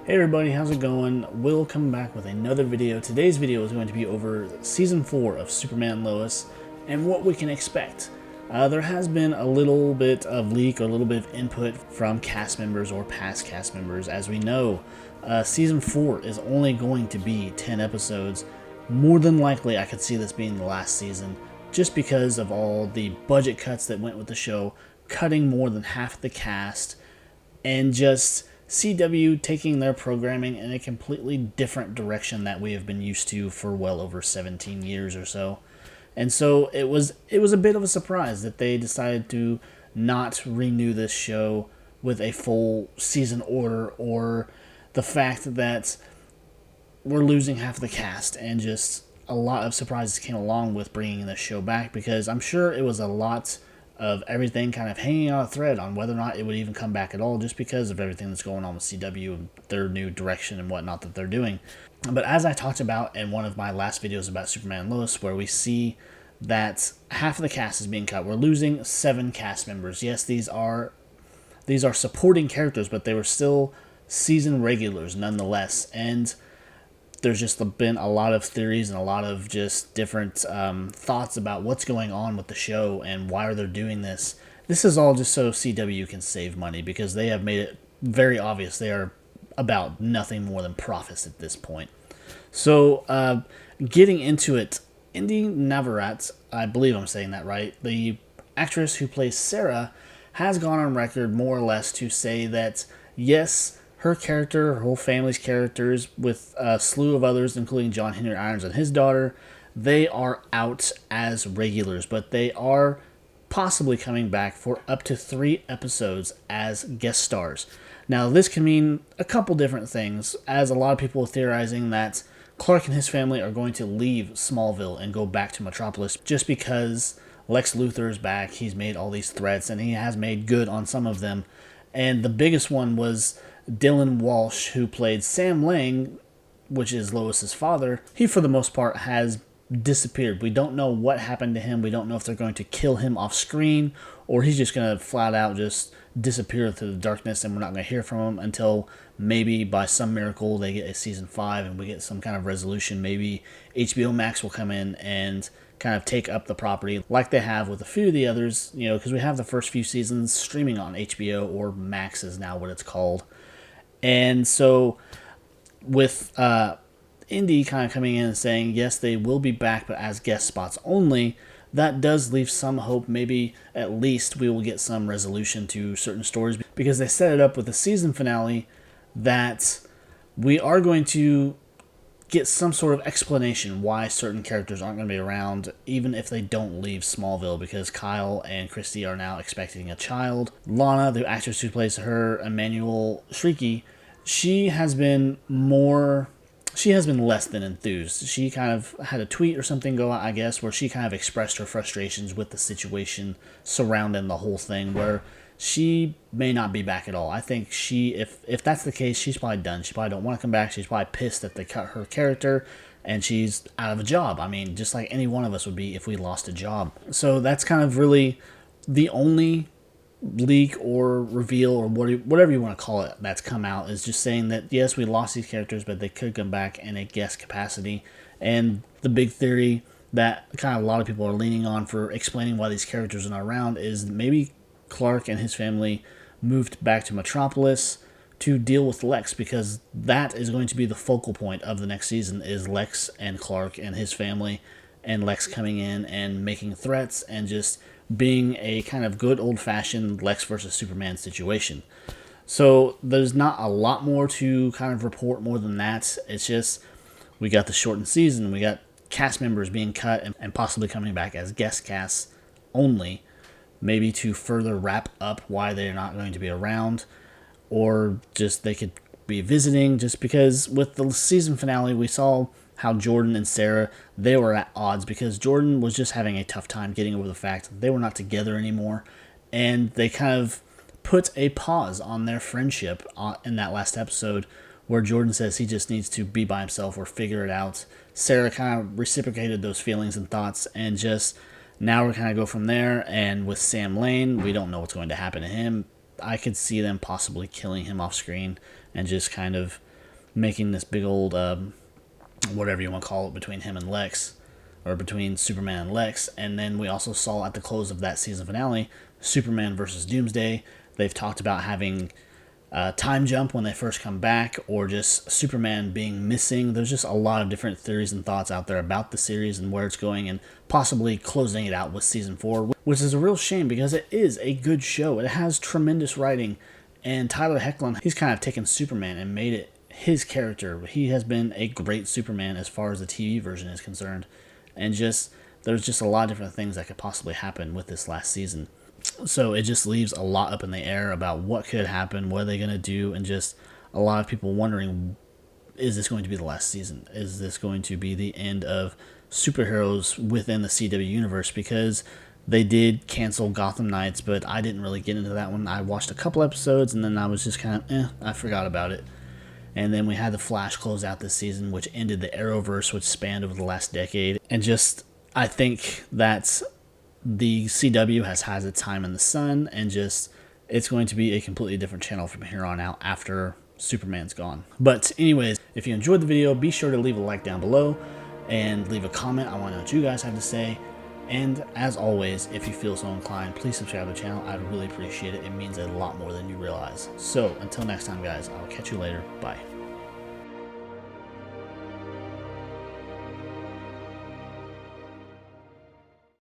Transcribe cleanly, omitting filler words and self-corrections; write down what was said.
Hey everybody, how's it going? Will coming back with another video. Today's video is going to be over Season 4 of Superman Lois and what we can expect. There has been a little bit of leak or a little bit of input from cast members or past cast members. As we know, Season 4 is only going to be 10 episodes. More than likely, I could see this being the last season just because of all the budget cuts that went with the show, cutting more than half the cast, and just CW taking their programming in a completely different direction that we have been used to for well over 17 years or so. And so it was a bit of a surprise that they decided to not renew this show with a full season order, or the fact that we're losing half the cast, and just a lot of surprises came along with bringing this show back, because I'm sure it was a lot of everything kind of hanging on a thread on whether or not it would even come back at all, just because of everything that's going on with CW and their new direction and whatnot that they're doing. But as I talked about in one of my last videos about Superman and Lois, where we see that half of the cast is being cut, we're losing 7 cast members. Yes, these are supporting characters, but they were still season regulars nonetheless. And there's just been a lot of theories and a lot of just different thoughts about what's going on with the show and why are they doing this. This is all just so CW can save money, because they have made it very obvious they are about nothing more than profits at this point. So getting into it, Indy Navarat, I believe I'm saying that right, the actress who plays Sarah, has gone on record more or less to say that yes, her character, her whole family's characters, with a slew of others, including John Henry Irons and his daughter, they are out as regulars, but they are possibly coming back for up to 3 episodes as guest stars. Now, this can mean a couple different things, as a lot of people are theorizing that Clark and his family are going to leave Smallville and go back to Metropolis, just because Lex Luthor is back. He's made all these threats, and he has made good on some of them. And the biggest one was Dylan Walsh, who played Sam Lang, which is Lois's father. He, for the most part, has disappeared. We don't know what happened to him. We don't know if they're going to kill him off screen, or he's just going to flat out just disappear through the darkness, and we're not going to hear from him until maybe by some miracle they get a season 5 and we get some kind of resolution. Maybe HBO Max will come in and kind of take up the property like they have with a few of the others, because we have the first few seasons streaming on HBO, or Max is now what it's called. And so with Indy kind of coming in and saying, yes, they will be back, but as guest spots only, that does leave some hope. Maybe at least we will get some resolution to certain stories, because they set it up with the season finale that we are going to get some sort of explanation why certain characters aren't going to be around, even if they don't leave Smallville, because Kyle and Christy are now expecting a child. Lana, the actress who plays her, Emmanuel Shrieky, she has been less than enthused. She kind of had a tweet or something go out, I guess, where she kind of expressed her frustrations with the situation surrounding the whole thing, where she may not be back at all. I think if that's the case, she's probably done. She probably don't want to come back. She's probably pissed that they cut her character, and she's out of a job. I mean, just like any one of us would be if we lost a job. So that's kind of really the only leak or reveal, or whatever you want to call it, that's come out, is just saying that yes, we lost these characters, but they could come back in a guest capacity. And the big theory that kind of a lot of people are leaning on for explaining why these characters are not around is maybe Clark and his family moved back to Metropolis to deal with Lex, because that is going to be the focal point of the next season, is Lex and Clark and his family, and Lex coming in and making threats and just being a kind of good old-fashioned Lex versus Superman situation. So there's not a lot more to kind of report more than that. It's just we got the shortened season, we got cast members being cut and possibly coming back as guest casts only, maybe to further wrap up why they're not going to be around, or just they could be visiting, just because with the season finale we saw how Jordan and Sarah, they were at odds, because Jordan was just having a tough time getting over the fact that they were not together anymore, and they kind of put a pause on their friendship in that last episode, where Jordan says he just needs to be by himself or figure it out. Sarah kind of reciprocated those feelings and thoughts, and just now we're kind of go from there. And with Sam Lane, we don't know what's going to happen to him. I could see them possibly killing him off screen and just kind of making this big old, whatever you want to call it, between him and Lex, or between Superman and Lex. And then we also saw at the close of that season finale, Superman versus Doomsday. They've talked about having a time jump when they first come back, or just Superman being missing. There's just a lot of different theories and thoughts out there about the series and where it's going, and possibly closing it out with season 4, which is a real shame because it is a good show. It has tremendous writing, and Tyler Hoechlin, he's kind of taken Superman and made it his character. He has been a great Superman as far as the TV version is concerned, and there's just a lot of different things that could possibly happen with this last season. So it just leaves a lot up in the air about what could happen, what are they going to do, and just a lot of people wondering, is this going to be the last season? Is this going to be the end of superheroes within the CW universe? Because they did cancel Gotham Knights, but I didn't really get into that one. I watched a couple episodes, and then I was just kind of, I forgot about it. And then we had the Flash close out this season, which ended the Arrowverse, which spanned over the last decade. And just, I think that's the CW has had its time in the sun, and just it's going to be a completely different channel from here on out after Superman's gone. But anyways, if you enjoyed the video, be sure to leave a like down below and leave a comment. I want to know what you guys have to say. And as always, if you feel so inclined, please subscribe to the channel. I'd really appreciate it. It means a lot more than you realize. So until next time, guys, I'll catch you later. Bye.